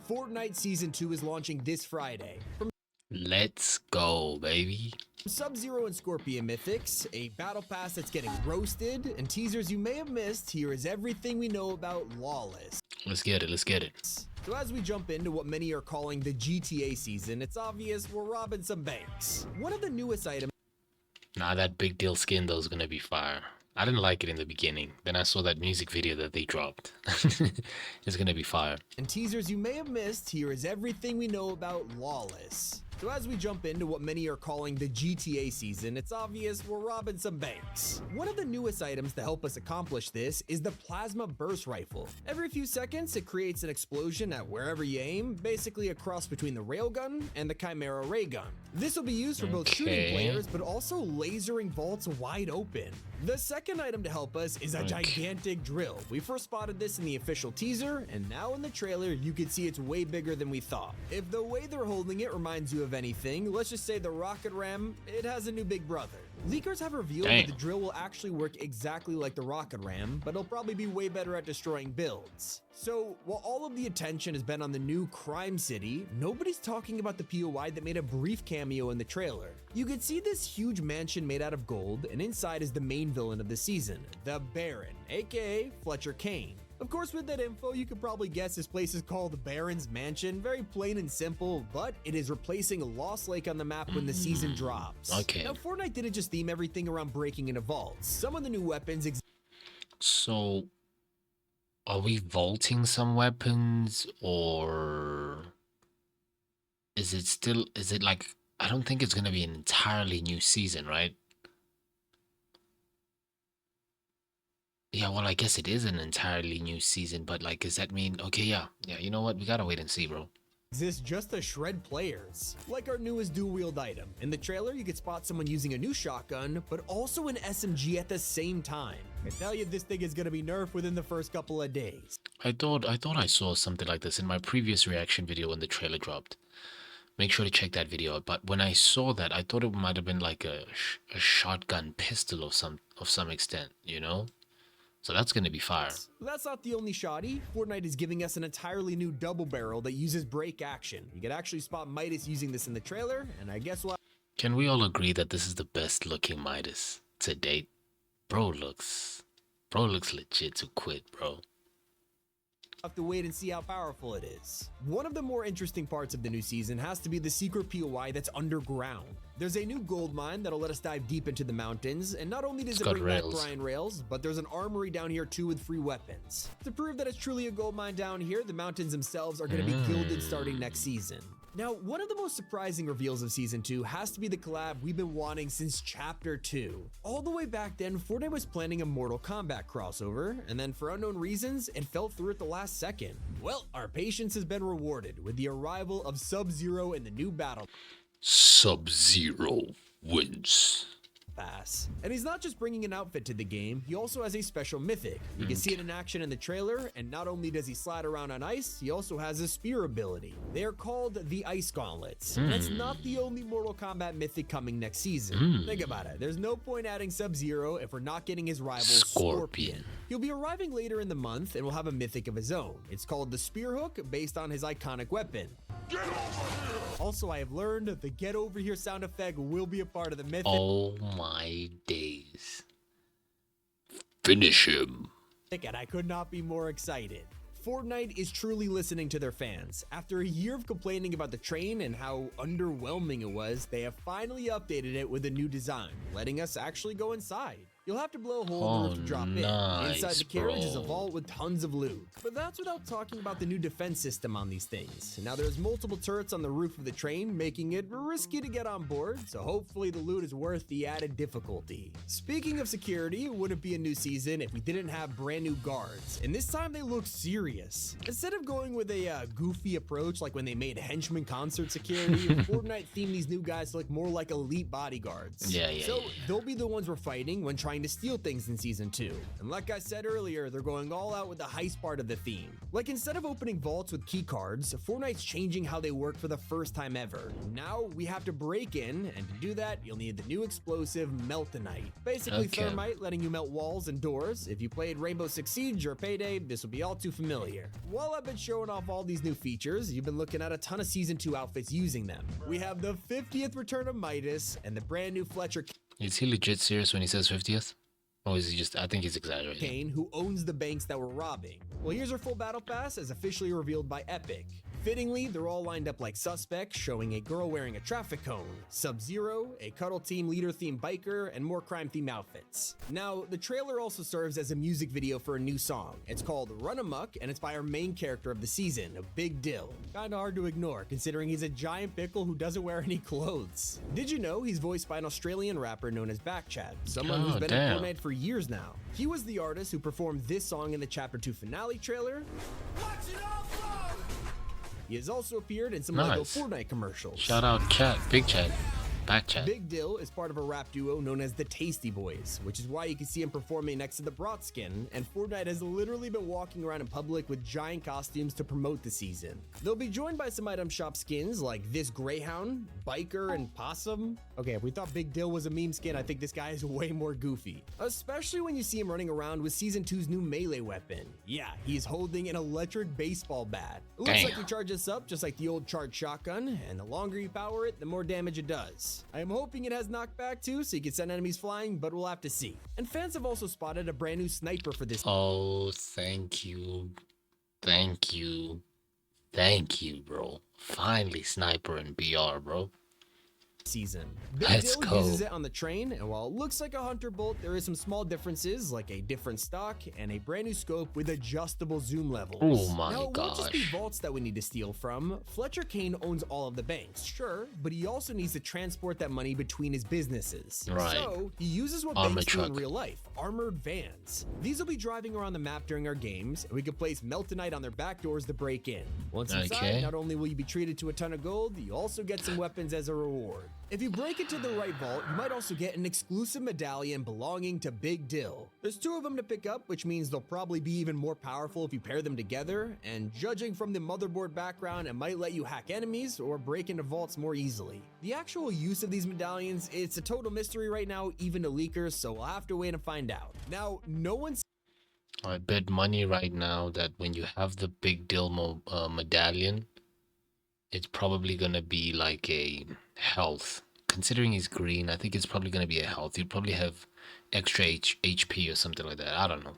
Fortnite Season 2 is launching this Friday. From Let's go, baby. Sub-Zero and Scorpion Mythics, a battle pass that's getting roasted, and teasers you may have missed, here is everything we know about Lawless. Let's get it, let's get it. So as we jump into what many are calling the GTA season, it's obvious we're robbing some banks. One of the newest items... Nah, that big deal skin though is gonna be fire. I didn't like it in the beginning. Then I saw that music video that they dropped. It's gonna be fire. And teasers you may have missed, here is everything we know about Lawless. So as we jump into what many are calling the GTA season, it's obvious we're robbing some banks. One of the newest items to help us accomplish this is the Plasma Burst Rifle. Every few seconds, it creates an explosion at wherever you aim, basically a cross between the Railgun and the Chimera Ray Gun. This will be used for both shooting players, but also lasering vaults wide open. The second item to help us is a gigantic drill. We first spotted this in the official teaser, and now in the trailer, you can see it's way bigger than we thought. If the way they're holding it reminds you of anything, let's just say the Rocket Ram, it has a new big brother. Leakers have revealed that the drill will actually work exactly like the Rocket Ram, but it'll probably be way better at destroying builds. So, while all of the attention has been on the new Crime City, nobody's talking about the POI that made a brief cameo in the trailer. You can see this huge mansion made out of gold, and inside is the main villain of the season, the Baron, aka Fletcher Kane. Of course, with that info, you could probably guess this place is called Baron's Mansion. Very plain and simple, but it is replacing Lost Lake on the map when the season drops. Okay. Now, Fortnite didn't just theme everything around breaking into vaults. Some of the new weapons... So, are we vaulting some weapons, or is it like, I don't think it's going to be an entirely new season, right? Yeah, well, I guess it is an entirely new season, but like, does that mean, okay, yeah, you know what? We gotta wait and see, bro. Exists just to shred players. Like our newest dual-wield item. In the trailer, you could spot someone using a new shotgun, but also an SMG at the same time. I tell you, this thing is gonna be nerfed within the first couple of days. I thought I saw something like this in my previous reaction video when the trailer dropped. Make sure to check that video out. But when I saw that, I thought it might have been like a shotgun pistol of some extent, you know? So that's going to be fire. That's not the only shoddy. Fortnite is giving us an entirely new double barrel that uses break action. You could actually spot Midas using this in the trailer, and I guess what... Can we all agree that this is the best looking Midas to date? Bro looks legit to quit, bro. Have to wait and see how powerful it is. One of the more interesting parts of the new season has to be the secret POI that's underground. There's a new gold mine that'll let us dive deep into the mountains, and not only does it bring back Brian Rails, but there's an armory down here too with free weapons. To prove that it's truly a gold mine down here, the mountains themselves are going to be gilded starting next season. Now, one of the most surprising reveals of Season 2 has to be the collab we've been wanting since Chapter 2. All the way back then, Fortnite was planning a Mortal Kombat crossover, and then for unknown reasons, it fell through at the last second. Well, our patience has been rewarded with the arrival of Sub-Zero in the new battle Sub-Zero wins. Pass. And he's not just bringing an outfit to the game, he also has a special mythic. You can see it in action in the trailer, and not only does he slide around on ice, he also has a spear ability. They are called the Ice Gauntlets. And that's not the only Mortal Kombat mythic coming next season. Think about it. There's no point adding Sub-Zero if we're not getting his rival, Scorpion. He'll be arriving later in the month and will have a mythic of his own. It's called the Spear Hook, based on his iconic weapon. Get over here! Also, I have learned the get over here sound effect will be a part of the mythic. Oh my days. Finish him. And I could not be more excited. Fortnite is truly listening to their fans. After a year of complaining about the train and how underwhelming it was, they have finally updated it with a new design, letting us actually go inside. You'll have to blow a hole in the roof to drop in. Inside the carriage is a vault with tons of loot. But that's without talking about the new defense system on these things. Now there's multiple turrets on the roof of the train, making it risky to get on board, so hopefully the loot is worth the added difficulty. Speaking of security, it wouldn't be a new season if we didn't have brand new guards, and this time they look serious. Instead of going with a goofy approach like when they made henchman concert security, Fortnite themed these new guys to look more like elite bodyguards. So they'll be the ones we're fighting when trying trying to steal things in Season 2. And like I said earlier, they're going all out with the heist part of the theme. Like, instead of opening vaults with key cards, Fortnite's changing how they work for the first time ever. Now we have to break in, and to do that, you'll need the new explosive Meltonite. Basically thermite, letting you melt walls and doors. If you played Rainbow Six Siege or Payday, this will be all too familiar. While I've been showing off all these new features, you've been looking at a ton of Season 2 outfits using them. We have the 50th return of Midas and the brand new Fletcher Is he legit serious when he says 50th? Or is he just, I think he's exaggerating. Kane, who owns the banks that we're robbing. Well, here's our full battle pass as officially revealed by Epic. Fittingly, they're all lined up like suspects, showing a girl wearing a traffic cone, Sub-Zero, a cuddle team leader themed biker, and more crime themed outfits. Now, the trailer also serves as a music video for a new song. It's called Run Amok, and it's by our main character of the season, Big Dill. Kinda hard to ignore, considering he's a giant pickle who doesn't wear any clothes. Did you know he's voiced by an Australian rapper known as Backchat, someone who's been in Fortnite for years now? He was the artist who performed this song in the Chapter 2 finale trailer. Watch it all flow! He has also appeared in some Lego Fortnite commercials. Shout out Chat, Big Chat, Back Chat. Big Dill is part of a rap duo known as the Tasty Boys, which is why you can see him performing next to the Brat skin, and Fortnite has literally been walking around in public with giant costumes to promote the season. They'll be joined by some item shop skins like this Greyhound, Biker, and Possum. Okay, if we thought Big Dill was a meme skin, I think this guy is way more goofy. Especially when you see him running around with Season 2's new melee weapon. Yeah, he's holding an electric baseball bat. It looks like he charges up just like the old charged shotgun, and the longer you power it, the more damage it does. I am hoping it has knockback too, so you can send enemies flying, but we'll have to see. And fans have also spotted a brand new sniper for this. Oh, thank you. Thank you. Thank you, bro. Finally, sniper and BR, bro. Season. Big Dill uses it on the train, and while it looks like a hunter bolt, there is some small differences, like a different stock and a brand new scope with adjustable zoom levels. Oh my now, it gosh. won't just be vaults that we need to steal from. Fletcher Kane owns all of the banks, sure, but he also needs to transport that money between his businesses. Right. So he uses what banks do in real life, armored vans. These will be driving around the map during our games, and we can place Meltonite on their back doors to break in. Once inside, not only will you be treated to a ton of gold, you also get some weapons as a reward. If you break into the right vault, you might also get an exclusive medallion belonging to Big Dill. There's 2 of them to pick up, which means they'll probably be even more powerful if you pair them together, and judging from the motherboard background, it might let you hack enemies or break into vaults more easily. The actual use of these medallions, it's a total mystery right now, even to leakers, so we'll have to wait and find out. Now, no one's I bet money right now that when you have the Big Dill medallion, it's probably gonna be like a health. Considering he's green, I think it's probably gonna be a health. You'd probably have extra HP or something like that. I don't know.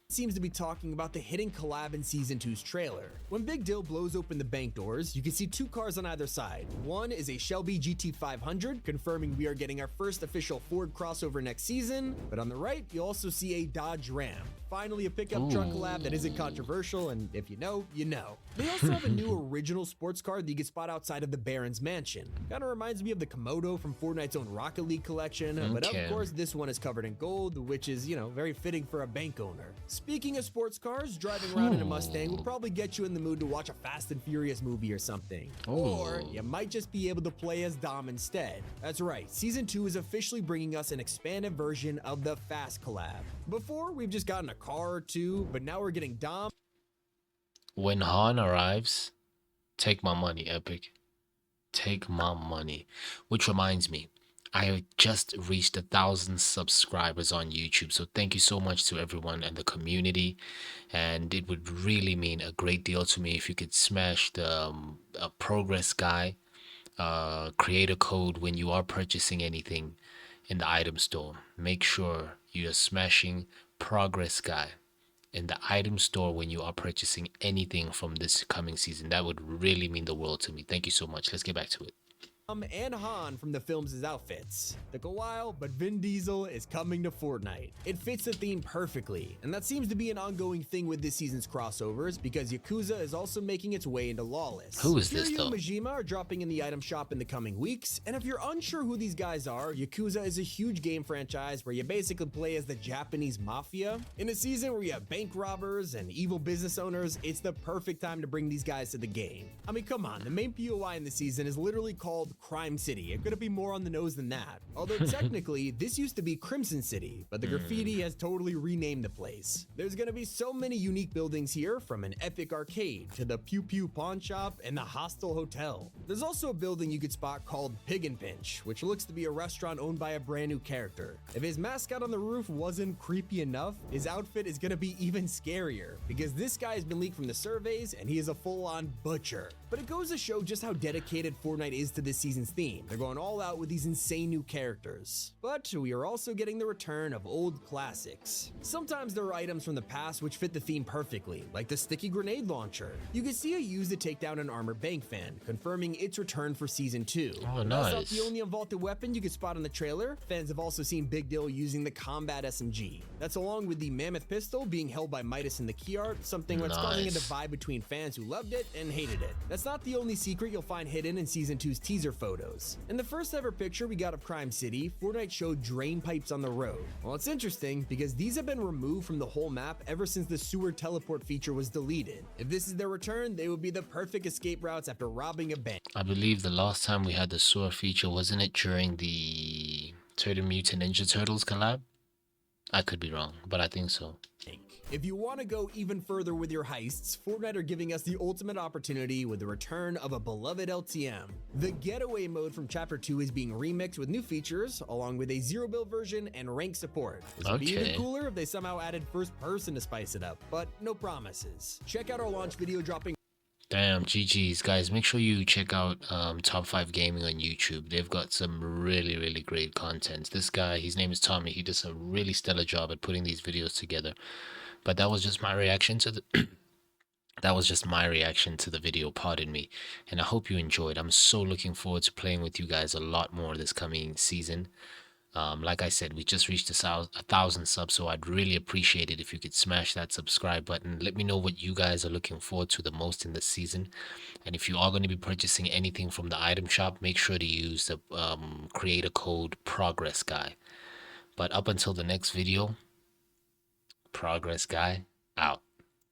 Seems to be talking about the hidden collab in Season 2's trailer. When Big Dill blows open the bank doors, you can see 2 cars on either side. One is a Shelby GT500, confirming we are getting our first official Ford crossover next season, but on the right, you also see a Dodge Ram. Finally, a pickup truck collab that isn't controversial, and if you know, you know. They also have a new original sports car that you can spot outside of the Baron's mansion. Kinda reminds me of the Komodo from Fortnite's own Rocket League collection, but of course, this one is covered in gold, which is, you know, very fitting for a bank owner. Speaking of sports cars, driving around in a Mustang will probably get you in the mood to watch a Fast and Furious movie or something. Or you might just be able to play as Dom instead. That's right, Season 2 is officially bringing us an expanded version of the Fast collab. Before, we've just gotten a car or 2, but now we're getting Dom. When Han arrives, take my money, Epic. Take my money. Which reminds me, I just reached 1,000 subscribers on YouTube, so thank you so much to everyone and the community, and it would really mean a great deal to me if you could smash the PROGRESSGUY creator code when you are purchasing anything in the item store. Make sure you are smashing PROGRESSGUY in the item store when you are purchasing anything from this coming season. That would really mean the world to me. Thank you so much. Let's get back to it. And Han from the films' outfits. Took a while, but Vin Diesel is coming to Fortnite. It fits the theme perfectly, and that seems to be an ongoing thing with this season's crossovers because Yakuza is also making its way into Lawless. Who is this Kiryu though? and Majima are dropping in the item shop in the coming weeks, and if you're unsure who these guys are, Yakuza is a huge game franchise where you basically play as the Japanese mafia. In a season where you have bank robbers and evil business owners, it's the perfect time to bring these guys to the game. I mean, come on, the main POI in the season is literally called Crime City. It couldn't be more on the nose than that. Although technically, this used to be Crimson City, but the graffiti has totally renamed the place. There's gonna be so many unique buildings here, from an epic arcade to the Pew Pew pawn shop and the Hostel Hotel. There's also a building you could spot called Pig and Pinch, which looks to be a restaurant owned by a brand new character. If his mascot on the roof wasn't creepy enough, his outfit is gonna be even scarier, because this guy has been leaked from the surveys and he is a full-on butcher. But it goes to show just how dedicated Fortnite is to this season's theme. They're going all out with these insane new characters. But we are also getting the return of old classics. Sometimes there are items from the past which fit the theme perfectly, like the sticky grenade launcher. You can see it used to take down an armored bank fan, confirming its return for season 2. Oh, That's not nice. the only unvaulted weapon you can spot in the trailer. Fans have also seen Big Dill using the combat SMG. That's along with the mammoth pistol being held by Midas in the key art, something that's causing a Nice. divide between fans who loved it and hated it. That's not the only secret you'll find hidden in season 2's teaser photos. In the first ever picture we got of Crime City, Fortnite showed drain pipes on the road. Well, it's interesting because these have been removed from the whole map ever since the sewer teleport feature was deleted. If this is their return, they would be the perfect escape routes after robbing a bank. I believe the last time we had the sewer feature, wasn't it during the Turtle Mutant Ninja Turtles collab? I could be wrong, but I think so. If you want to go even further with your heists, Fortnite are giving us the ultimate opportunity with the return of a beloved LTM. The Getaway mode from Chapter 2 is being remixed with new features, along with a zero build version and rank support. This would be even Okay. cooler if they somehow added first person to spice it up, but no promises. Check out our launch video dropping. Damn, GG's, guys. Make sure you check out Top 5 Gaming on YouTube. They've got some really, really great content. This guy, his name is Tommy. He does a really stellar job at putting these videos together. But that was just my reaction to the that was just my reaction to the video, pardon me. And I hope you enjoyed. I'm so looking forward to playing with you guys a lot more this coming season. Like I said, we just reached 1,000 subs, so I'd really appreciate it if you could smash that subscribe button. Let me know what you guys are looking forward to the most in this season. And if you are going to be purchasing anything from the item shop, make sure to use the creator code PROGRESSGUY. But up until the next video, Progress Guy out.